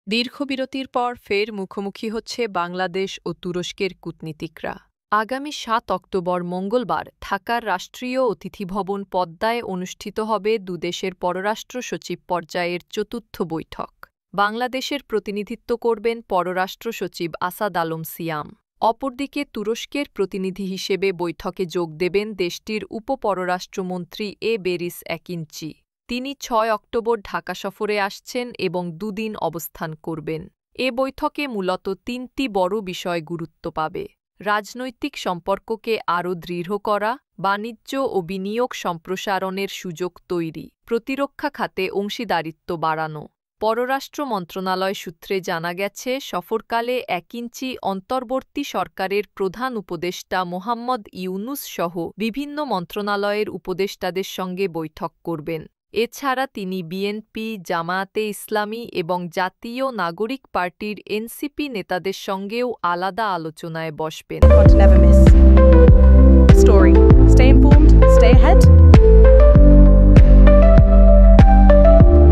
দীর্ঘ বিরতির পর ফের মুখোমুখি হচ্ছে বাংলাদেশ ও তুরস্কের কূটনীতিকরা। আগামী ৭ অক্টোবর মঙ্গলবার ঢাকার রাষ্ট্রীয় অতিথি ভবন পদ্মায় অনুষ্ঠিত হবে দুদেশের পররাষ্ট্র সচিব পর্যায়ের চতুর্থ বৈঠক। বাংলাদেশের প্রতিনিধিত্ব করবেন পররাষ্ট্র সচিব আসাদ আলম সিয়াম। অপরদিকে তুরস্কের প্রতিনিধি হিসেবে বৈঠকে যোগ দেবেন দেশটির উপ-পররাষ্ট্রমন্ত্রী বেরিস একিঞ্চি। তিনি ৬ অক্টোবর ঢাকা সফরে আসছেন এবং দুদিন অবস্থান করবেন। এ বৈঠকে মূলত ৩টি বড় বিষয় গুরুত্ব পাবে: রাজনৈতিক সম্পর্ককে আরও দৃঢ় করা, বাণিজ্য ও বিনিয়োগ সম্প্রসারণের সুযোগ তৈরি, প্রতিরক্ষা খাতে অংশীদারিত্ব বাড়ানো। পররাষ্ট্র মন্ত্রণালয় সূত্রে জানা গেছে, সফরকালে একিঞ্চি অন্তর্বর্তী সরকারের প্রধান উপদেষ্টা মোহাম্মদ ইউনুস সহ বিভিন্ন মন্ত্রণালয়ের উপদেষ্টাদের সঙ্গে বৈঠক করবেন। এছাড়া তিনি বিএনপি, জামায়াতে ইসলামী এবং জাতীয় নাগরিক পার্টির এনসিপি নেতাদের সঙ্গেও আলাদা আলোচনায় বসবেন।